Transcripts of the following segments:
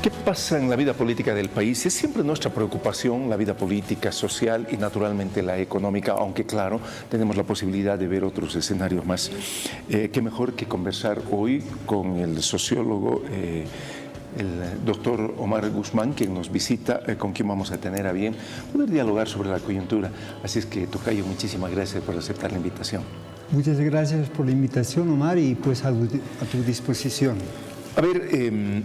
¿Qué pasa en la vida política del país? Es siempre nuestra preocupación la vida política, social y naturalmente la económica, aunque claro, tenemos la posibilidad de ver otros escenarios más. Qué mejor que conversar hoy con el sociólogo, el doctor Omar Guzmán, quien nos visita, con quien vamos a tener a bien poder dialogar sobre la coyuntura. Así es que, tocayo, muchísimas gracias por aceptar la invitación. Muchas gracias por la invitación, Omar, y pues a tu disposición. A ver,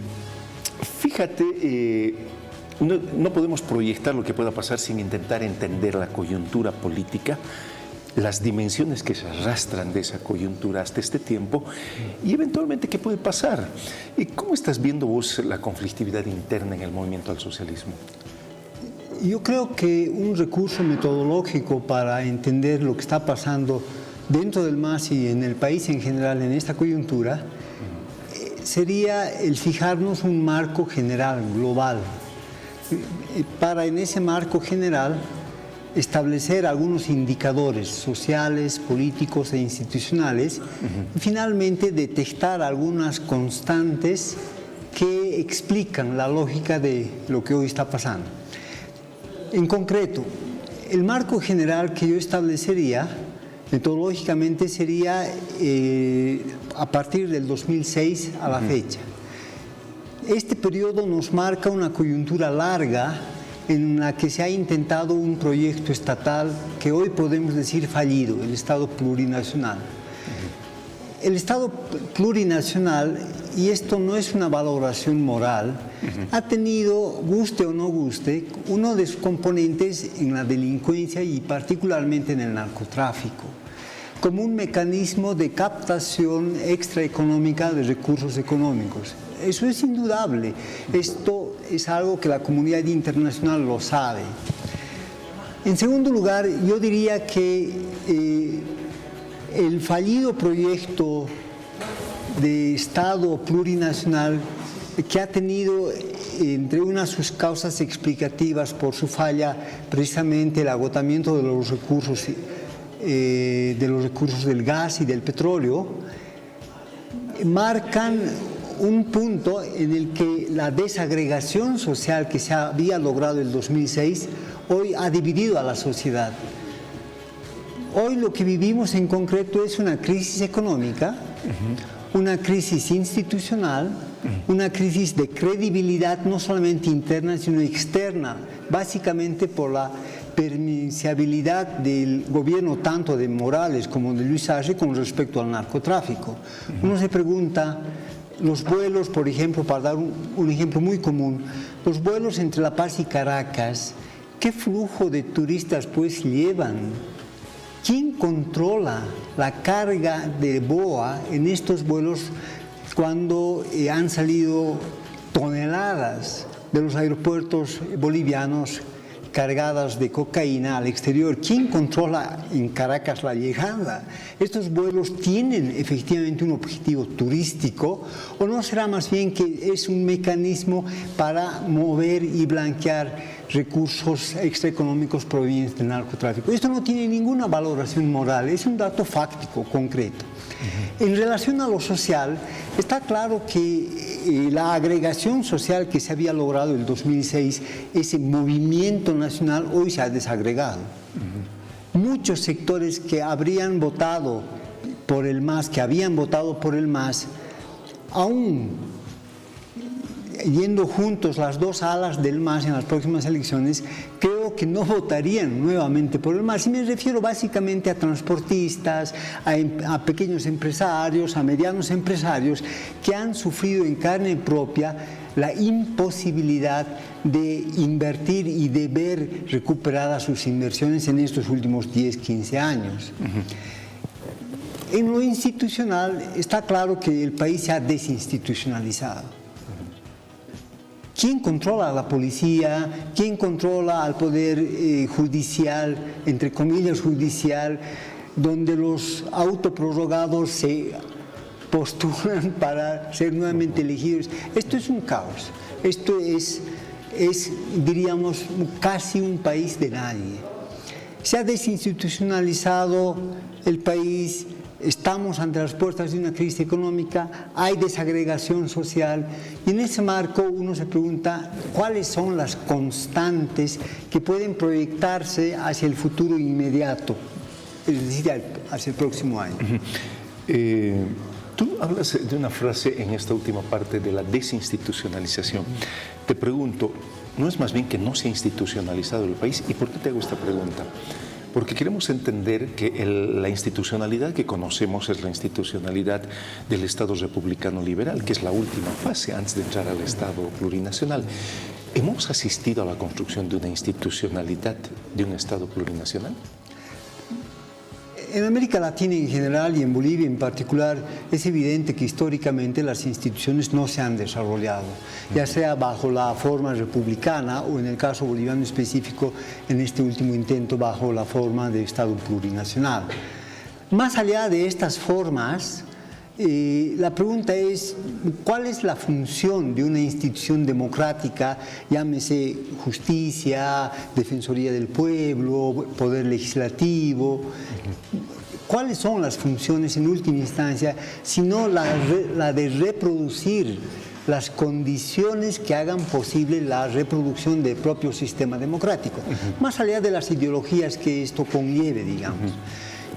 fíjate, no podemos proyectar lo que pueda pasar sin intentar entender la coyuntura política, las dimensiones que se arrastran de esa coyuntura hasta este tiempo y eventualmente qué puede pasar. ¿Cómo estás viendo vos la conflictividad interna en el movimiento al socialismo? Yo creo que un recurso metodológico para entender lo que está pasando dentro del MAS y en el país en general en esta coyuntura sería el fijarnos un marco general, global, para en ese marco general establecer algunos indicadores sociales, políticos e institucionales y finalmente detectar algunas constantes que explican la lógica de lo que hoy está pasando. En concreto, el marco general que yo establecería metodológicamente sería a partir del 2006 a la fecha. Este periodo nos marca una coyuntura larga en la que se ha intentado un proyecto estatal que hoy podemos decir fallido, el Estado plurinacional. El Estado plurinacional, y esto no es una valoración moral, ha tenido, guste o no guste, uno de sus componentes en la delincuencia y particularmente en el narcotráfico, como un mecanismo de captación extraeconómica de recursos económicos. Eso es indudable. Esto es algo que la comunidad internacional lo sabe. En segundo lugar, yo diría que el fallido proyecto de Estado plurinacional que ha tenido entre unas de sus causas explicativas por su falla precisamente el agotamiento de los recursos del gas y del petróleo, marcan un punto en el que la desagregación social que se había logrado en el 2006 hoy ha dividido a la sociedad. Hoy lo que vivimos en concreto es una crisis económica, una crisis institucional, una crisis de credibilidad no solamente interna sino externa, básicamente por la permisibilidad del gobierno tanto de Morales como de Luis Arce con respecto al narcotráfico. Uno se pregunta, los vuelos, por ejemplo, para dar un ejemplo muy común, los vuelos entre La Paz y Caracas, ¿qué flujo de turistas pues llevan? ¿Quién controla la carga de BOA en estos vuelos cuando han salido toneladas de los aeropuertos bolivianos cargadas de cocaína al exterior? ¿Quién controla en Caracas la llegada? ¿Estos vuelos tienen efectivamente un objetivo turístico o no será más bien que es un mecanismo para mover y blanquear recursos extraeconómicos provenientes del narcotráfico? Esto no tiene ninguna valoración moral, es un dato fáctico, concreto. En relación a lo social, está claro que la agregación social que se había logrado en el 2006, ese movimiento nacional, hoy se ha desagregado. Muchos sectores que habrían votado por el MAS, que habían votado por el MAS, aún yendo juntos las dos alas del MAS en las próximas elecciones, creo que no votarían nuevamente por el MAS. Y me refiero básicamente a transportistas, a pequeños empresarios, a medianos empresarios que han sufrido en carne propia la imposibilidad de invertir y de ver recuperadas sus inversiones en estos últimos 10, 15 años. En lo institucional está claro que el país se ha desinstitucionalizado. ¿Quién controla a la policía? ¿Quién controla al poder judicial, entre comillas judicial, donde los autoprorrogados se postulan para ser nuevamente elegidos? Esto es un caos. Esto es, diríamos, casi un país de nadie. Se ha desinstitucionalizado el país estamos ante las puertas de una crisis económica, hay desagregación social y en ese marco uno se pregunta cuáles son las constantes que pueden proyectarse hacia el futuro inmediato, es decir, hacia el próximo año. Tú hablas de una frase en esta última parte de la desinstitucionalización. Te pregunto, ¿no es más bien que no se ha institucionalizado el país? ¿Y por qué te hago esta pregunta? Porque queremos entender que la institucionalidad que conocemos es la institucionalidad del Estado republicano liberal, que es la última fase antes de entrar al Estado plurinacional. ¿Hemos asistido a la construcción de una institucionalidad de un Estado plurinacional? En América Latina en general y en Bolivia en particular es evidente que históricamente las instituciones no se han desarrollado, ya sea bajo la forma republicana o en el caso boliviano específico en este último intento bajo la forma de Estado plurinacional. Más allá de estas formas, la pregunta es ¿cuál es la función de una institución democrática, llámese justicia, defensoría del pueblo, poder legislativo? ¿Cuáles son las funciones en última instancia, sino la de reproducir las condiciones que hagan posible la reproducción del propio sistema democrático, más allá de las ideologías que esto conlleve, digamos?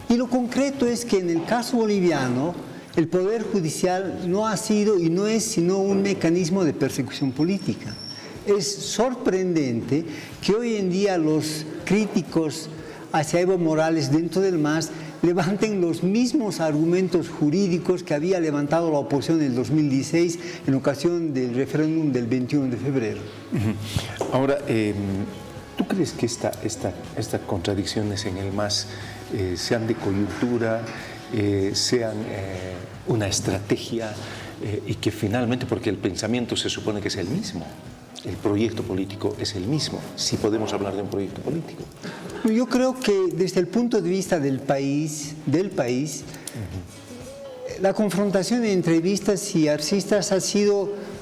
Y lo concreto es que en el caso boliviano, el Poder Judicial no ha sido y no es sino un mecanismo de persecución política. Es sorprendente que hoy en día los críticos hacia Evo Morales dentro del MAS levanten los mismos argumentos jurídicos que había levantado la oposición en el 2016 en ocasión del referéndum del 21 de febrero. Ahora, ¿tú crees que estas contradicciones en el MAS sean de coyuntura, sean una estrategia y que finalmente, porque el pensamiento se supone que es el mismo, el proyecto político es el mismo, si podemos hablar de un proyecto político? Yo creo que desde el punto de vista del país, la confrontación entre vistas y arcistas ha sido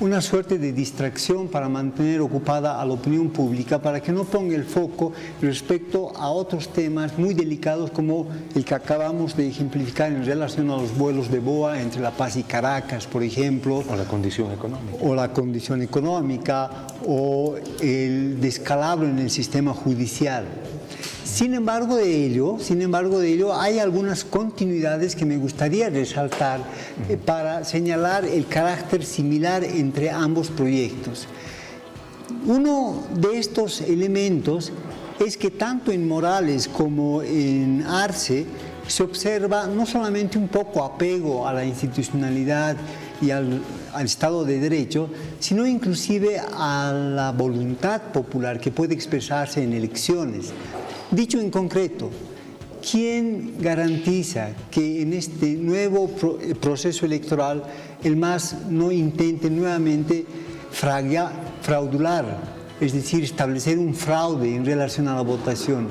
una suerte de distracción para mantener ocupada a la opinión pública, para que no ponga el foco respecto a otros temas muy delicados como el que acabamos de ejemplificar en relación a los vuelos de BOA entre La Paz y Caracas, por ejemplo. O la condición económica. O la condición económica, o el descalabro en el sistema judicial. Sin embargo de ello, hay algunas continuidades que me gustaría resaltar para señalar el carácter similar entre ambos proyectos. Uno de estos elementos es que tanto en Morales como en Arce se observa no solamente un poco apego a la institucionalidad y al Estado de Derecho, sino inclusive a la voluntad popular que puede expresarse en elecciones. Dicho en concreto, ¿quién garantiza que en este nuevo proceso electoral el MAS no intente nuevamente fraudular, es decir, establecer un fraude en relación a la votación?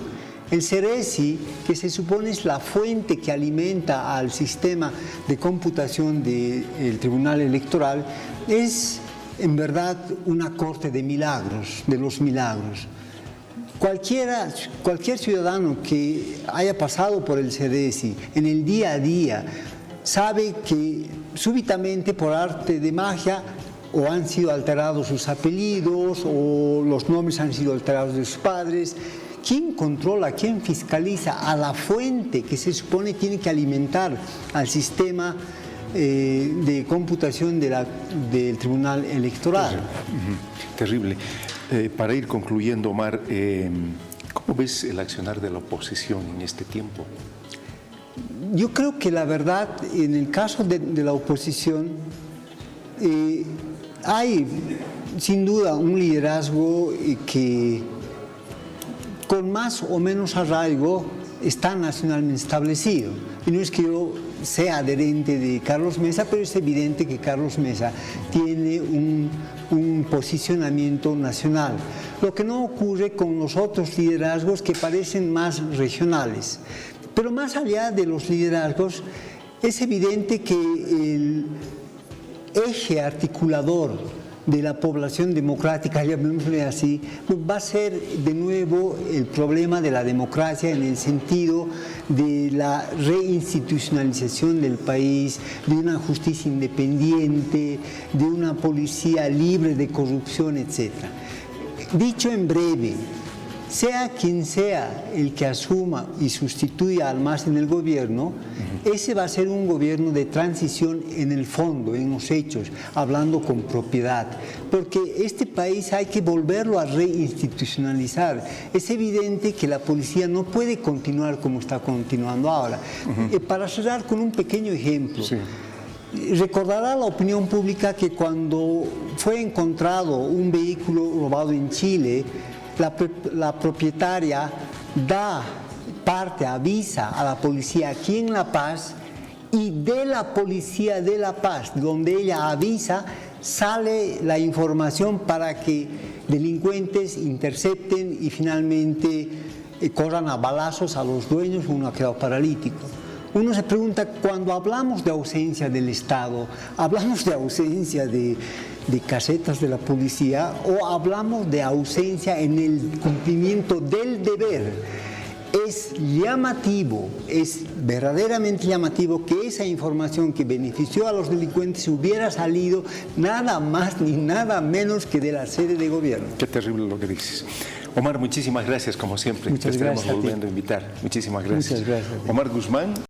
El CERESI, que se supone es la fuente que alimenta al sistema de computación del Tribunal Electoral, es en verdad una corte de milagros, de los milagros. Cualquier ciudadano que haya pasado por el CERESI en el día a día sabe que súbitamente por arte de magia o han sido alterados sus apellidos o los nombres han sido alterados de sus padres. ¿Quién controla, quién fiscaliza a la fuente que se supone tiene que alimentar al sistema de computación del Tribunal Electoral? Terrible. Para ir concluyendo, Omar, ¿cómo ves el accionar de la oposición en este tiempo? Yo creo que la verdad, en el caso de la oposición, hay sin duda un liderazgo que con más o menos arraigo está nacionalmente establecido. Y no es que yo sea adherente de Carlos Mesa, pero es evidente que Carlos Mesa tiene un posicionamiento nacional. Lo que no ocurre con los otros liderazgos que parecen más regionales. Pero más allá de los liderazgos, es evidente que el eje articulador de la población democrática, llamémosle así, va a ser de nuevo el problema de la democracia en el sentido de la reinstitucionalización del país, de una justicia independiente, de una policía libre de corrupción, etc. Dicho en breve, sea quien sea el que asuma y sustituya al MAS en el gobierno, ese va a ser un gobierno de transición en el fondo, en los hechos, hablando con propiedad, porque este país hay que volverlo a reinstitucionalizar. Es evidente que la policía no puede continuar como está continuando ahora. Para cerrar con un pequeño ejemplo, sí. Recordará la opinión pública que cuando fue encontrado un vehículo robado en Chile, la propietaria avisa a la policía aquí en La Paz, y de la policía de La Paz, donde ella avisa, sale la información para que delincuentes intercepten y finalmente corran a balazos a los dueños. Uno ha quedado paralítico. Uno se pregunta, cuando hablamos de ausencia del Estado, ¿hablamos de ausencia de casetas de la policía o hablamos de ausencia en el cumplimiento del deber? Es llamativo, es verdaderamente llamativo que esa información que benefició a los delincuentes hubiera salido nada más ni nada menos que de la sede de gobierno. Qué terrible lo que dices. Omar, muchísimas gracias como siempre. Muchas Te gracias. Estaremos volviendo a invitar. Muchísimas gracias. Muchas gracias. Omar Guzmán.